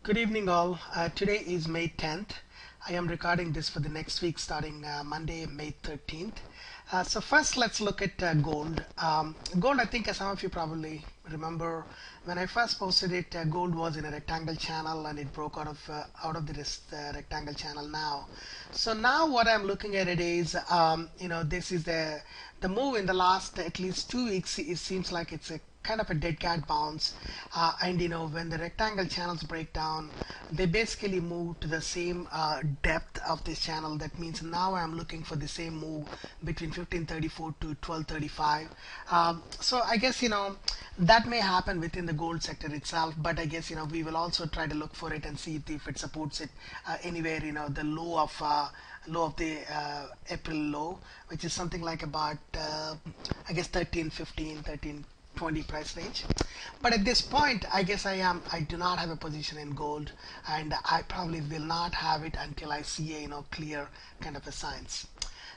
Good evening, all. Today is May 10th. I am recording this for the next week starting Monday, May 13th. So first, let's look at gold. Gold, I think some of you probably remember when I first posted it, gold was in a rectangle channel and it broke out of this rectangle channel now. So now what I'm looking at it is, this is the move in the last at least 2 weeks. It seems like it's a kind of a dead cat bounce, and when the rectangle channels break down, they basically move to the same depth of this channel. That means now I'm looking for the same move between 1534 to 1235. So I guess that may happen within the gold sector itself, but I guess we will also try to look for it and see if it supports it anywhere. The low of the April low, which is something like about I guess 1315, 1320 price range. But at this point, I guess I do not have a position in gold, and I probably will not have it until I see a clear kind of a signs.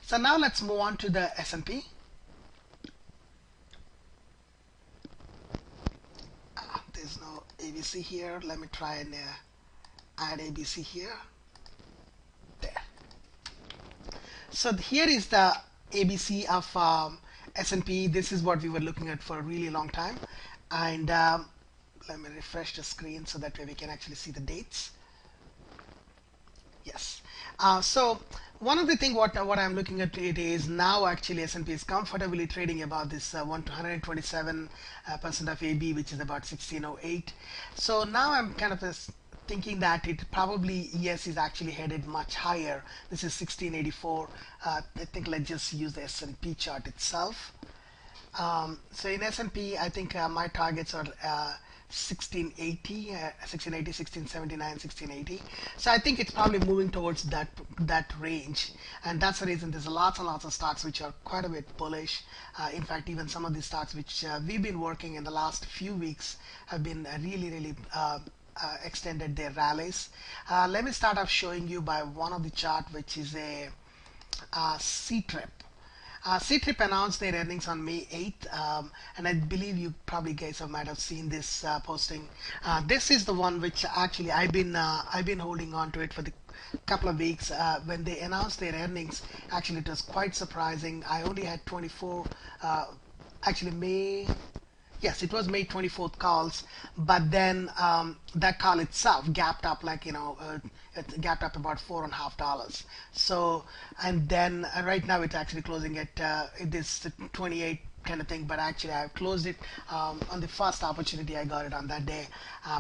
So now let's move on to the S&P. There's no ABC here. Let me try and add ABC here. There. So here is the ABC of S&P. This is what we were looking at for a really long time, and let me refresh the screen so that way we can actually see the dates. Yes. So one of the things what I'm looking at it is now actually S&P is comfortably trading about this 127% of AB, which is about 1608. So now I'm kind of thinking that it probably, yes, is actually headed much higher. This is 1684. I think let's just use the S&P chart itself. So in S&P, I think my targets are 1680, 1679, 1680. So I think it's probably moving towards that range, and that's the reason there's lots and lots of stocks which are quite a bit bullish. In fact, even some of the stocks which we've been working in the last few weeks have been really extended their rallies. Let me start off showing you by one of the chart, which is a C-Trip. C-Trip announced their earnings on May 8th, and I believe you probably guys might have seen this posting. This is the one which actually I've been holding on to it for the couple of weeks. When they announced their earnings, actually it was quite surprising. I only had 24, actually yes, it was May 24th calls, but then that call itself gapped up like it gapped up about $4.50. So, and then right now it's actually closing at this 28 kind of thing, but actually I've closed it on the first opportunity I got it on that day.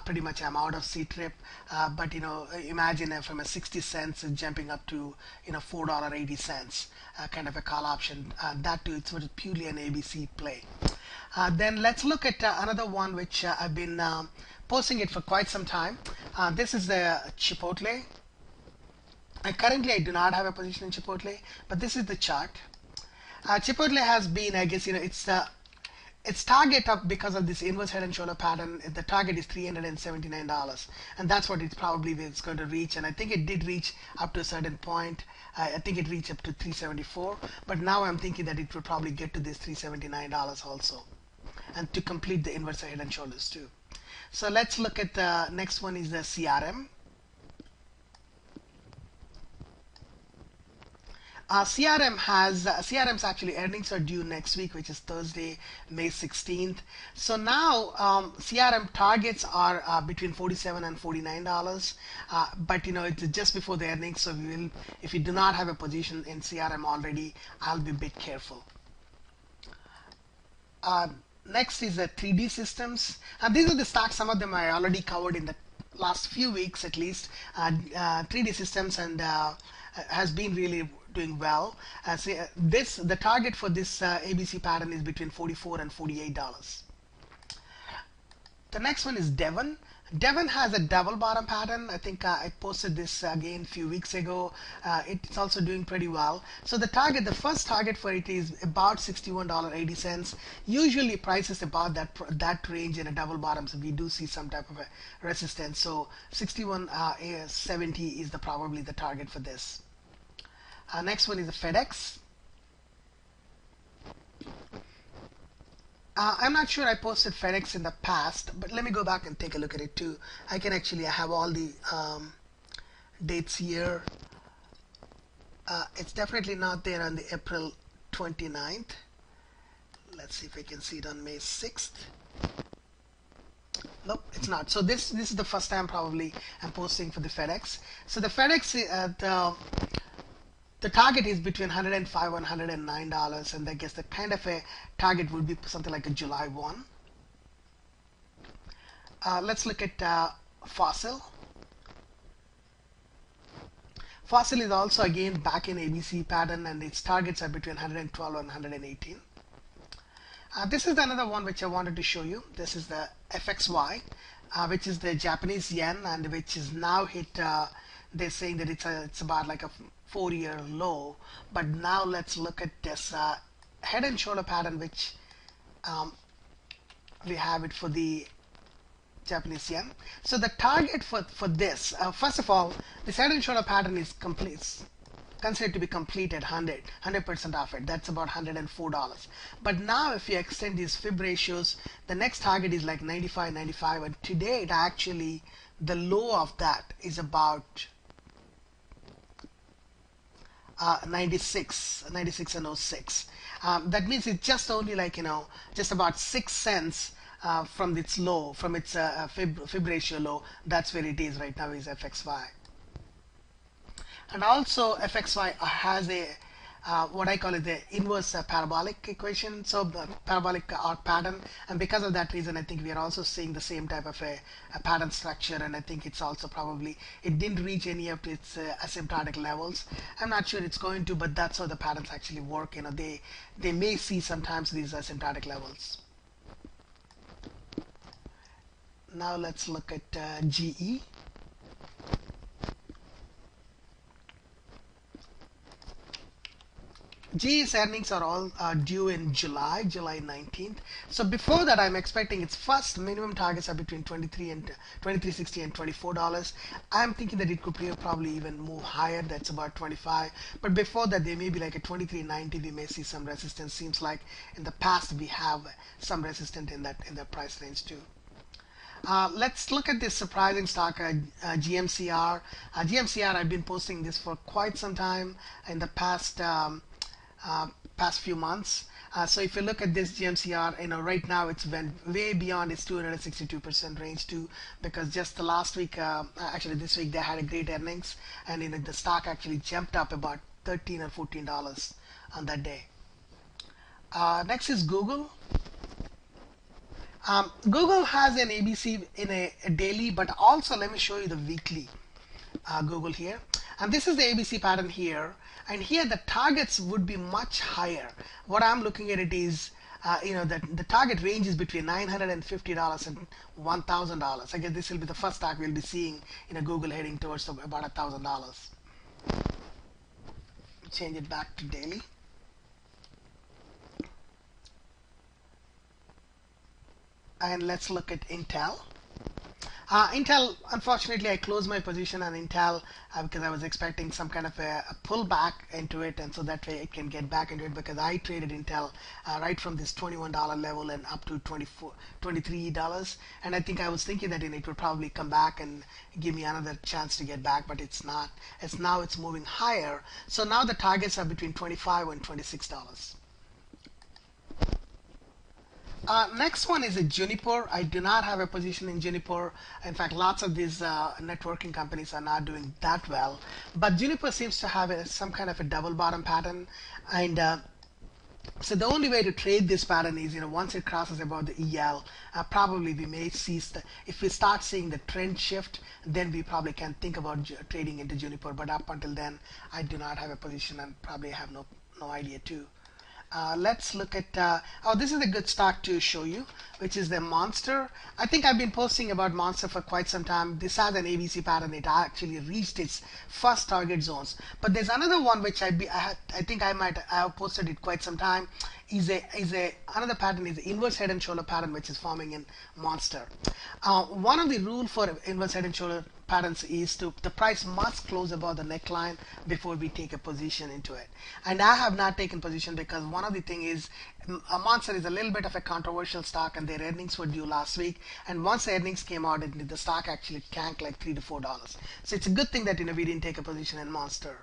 Pretty much I'm out of C-Trip, but imagine from a 60 cents jumping up to $4.80, kind of a call option. That too, it's purely an ABC play. Then let's look at another one which I've been posting it for quite some time. This is the Chipotle. Currently, I do not have a position in Chipotle, but this is the chart. Chipotle has been, I guess, its target up because of this inverse head and shoulder pattern. The target is $379, and that's what it probably is going to reach. And I think it did reach up to a certain point. I think it reached up to 374, but now I'm thinking that it will probably get to this $379 also, and to complete the inverse head and shoulders too. So let's look at the next one is the CRM. CRM's actually earnings are due next week, which is Thursday, May 16th. So now CRM targets are between $47 and $49, but it's just before the earnings, so if you do not have a position in CRM already, I'll be a bit careful. Next is the 3D Systems. These are the stocks, some of them I already covered in the last few weeks at least. 3D Systems and has been really doing well. The target for this ABC pattern is between $44 and $48. The next one is Devon. Devon has a double bottom pattern. I think I posted this again a few weeks ago. It's also doing pretty well. So the first target for it is about $61.80. Usually prices about that range in a double bottom, so we do see some type of a resistance. So 61.70 is probably the target for this. Next one is the FedEx. I'm not sure I posted FedEx in the past, but let me go back and take a look at it too. I have all the dates here. It's definitely not there on the April 29th. Let's see if I can see it on May 6th. Nope, it's not. So this is the first time probably I'm posting for the FedEx. So the FedEx the target is between 105 and $109, and I guess the kind of a target would be something like a July 1. Let's look at Fossil. Fossil is also again back in ABC pattern, and its targets are between 112 and 118. This is another one which I wanted to show you. This is the FXY, which is the Japanese yen, and which is now hit. They're saying that it's about like a 4-year low. But now let's look at this head and shoulder pattern, which we have it for the Japanese yen. So the target for this, first of all, this head and shoulder pattern is complete. Considered to be complete at 100% of it. That's about $104. But now if you extend these fib ratios, the next target is like 95, 95, and today it actually, the low of that is about 96 and 06. That means it's just only like, just about 6 cents from its low, from its fib ratio low. That's where it is right now, is FXY. And also FXY has a what I call it the inverse parabolic equation, so the parabolic arc pattern, and because of that reason I think we are also seeing the same type of a pattern structure, and I think it's also probably, it didn't reach any of its asymptotic levels. I'm not sure it's going to, but that's how the patterns actually work. They may see sometimes these asymptotic levels. Now let's look at GE. GE's earnings are all due in July 19th. So before that, I'm expecting its first minimum targets are between $23.60 and $24. I'm thinking that it could probably even move higher. That's about 25. But before that, there may be like a 23.90. We may see some resistance. Seems like in the past we have some resistance in that price range too. Let's look at this surprising stock, GMCR. GMCR, I've been posting this for quite some time in the past few months. So if you look at this GMCR, right now it's went way beyond its 262% range too, because just the last week, actually this week, they had a great earnings, and the stock actually jumped up about $13 or $14 on that day. Next is Google. Google has an ABC in a daily, but also let me show you the weekly Google here. And this is the ABC pattern here. And here the targets would be much higher. What I'm looking at it is, the target range is between $950 and $1,000. I guess this will be the first stock we'll be seeing Google heading towards about $1,000. Change it back to daily. And let's look at Intel. Intel, unfortunately, I closed my position on Intel because I was expecting some kind of a pullback into it, and so that way it can get back into it, because I traded Intel right from this $21 level and up to $23, and I think I was thinking that it would probably come back and give me another chance to get back, but it's not. It's moving higher. So now the targets are between $25 and $26. Next one is a Juniper. I do not have a position in Juniper. In fact, lots of these networking companies are not doing that well. But Juniper seems to have some kind of a double bottom pattern. And so the only way to trade this pattern is, once it crosses above the EL, probably we may see, if we start seeing the trend shift, then we probably can think about trading into Juniper. But up until then, I do not have a position and probably have no idea too. Let's look at, this is a good stock to show you, which is the Monster. I think I've been posting about Monster for quite some time. This has an ABC pattern. It actually reached its first target zones. But there's another one which I think I have posted it quite some time. is a another pattern is the inverse head and shoulder pattern, which is forming in monster. One of the rule for inverse head and shoulder patterns is to the price must close above the neckline before we take a position into it. And I have not taken position because one of the thing is a monster is a little bit of a controversial stock, and their earnings were due last week. And once the earnings came out, the stock actually tanked like $3 to $4. So it's a good thing that we didn't take a position in monster.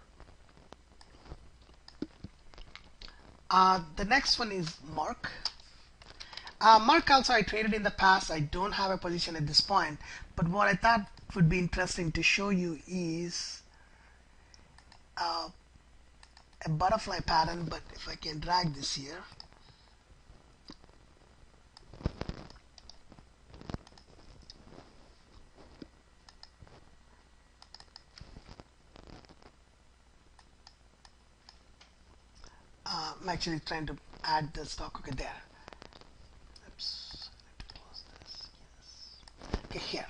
The next one is Merck. Merck also I traded in the past. I don't have a position at this point, but what I thought would be interesting to show you is a butterfly pattern. But if I can drag this here, I'm actually trying to add the stock. Okay, there. Oops, I need to close this. Yes. Okay, here.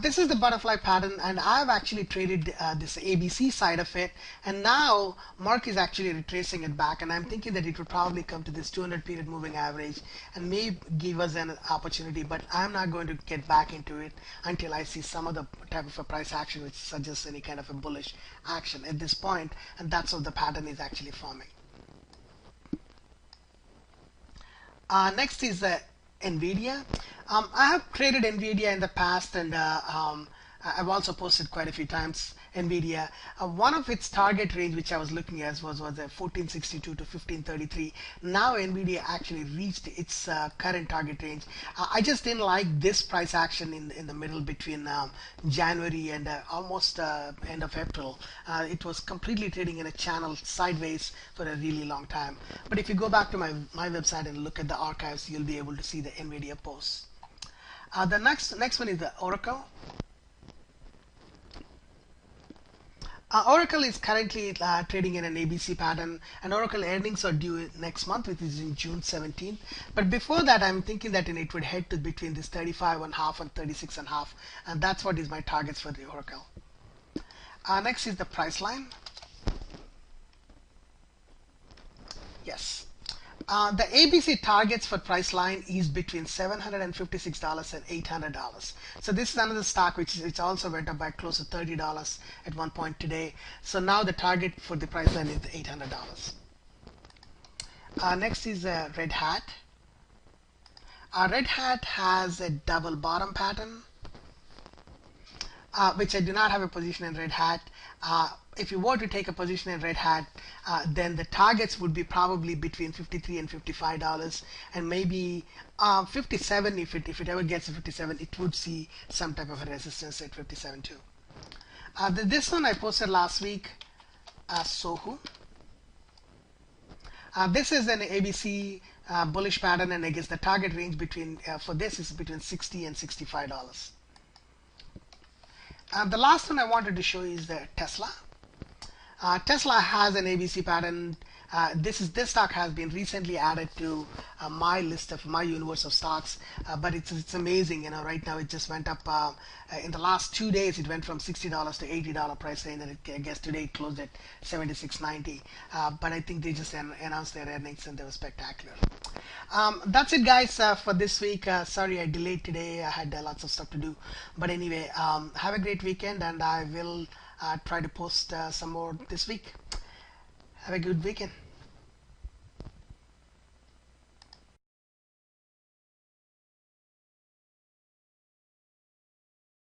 This is the butterfly pattern, and I've actually traded this ABC side of it, and now Mark is actually retracing it back, and I'm thinking that it would probably come to this 200 period moving average and may give us an opportunity, but I'm not going to get back into it until I see some other type of a price action which suggests any kind of a bullish action at this point, and that's how the pattern is actually forming. Next is NVIDIA. I have traded NVIDIA in the past, and I've also posted quite a few times NVIDIA. One of its target range, which I was looking at, was 1462 to 1533. Now NVIDIA actually reached its current target range. I just didn't like this price action in the middle between January and almost end of April. It was completely trading in a channel sideways for a really long time. But if you go back to my website and look at the archives, you'll be able to see the NVIDIA posts. The next one is the Oracle. Oracle is currently trading in an ABC pattern, and Oracle earnings are due next month, which is in June 17th. But before that, I'm thinking that it would head to between this 35.5 and 36.5, and that's what is my targets for the Oracle. Next is the price line. Yes. The ABC targets for price line is between $756 and $800. So this is another stock which also went up by close to $30 at one point today. So now the target for the price line is $800. Next is Red Hat. Red Hat has a double bottom pattern, which I do not have a position in Red Hat. If you were to take a position in Red Hat, then the targets would be probably between $53 and $55, and maybe 57. If it ever gets to 57, it would see some type of a resistance at 57 too. This one I posted last week, Sohu. This is an ABC bullish pattern, and I guess the target range between for this is between $60 and $65. The last one I wanted to show is the Tesla. Tesla has an ABC pattern. This stock has been recently added to my list of my universe of stocks, but it's amazing. Right now it just went up. In the last 2 days, it went from $60 to $80 price range, and I guess today it closed at $76.90. But I think they just announced their earnings, and they were spectacular. That's it, guys, for this week. Sorry I delayed today. I had lots of stuff to do, but anyway, have a great weekend, and I will try to post some more this week. Have a good weekend.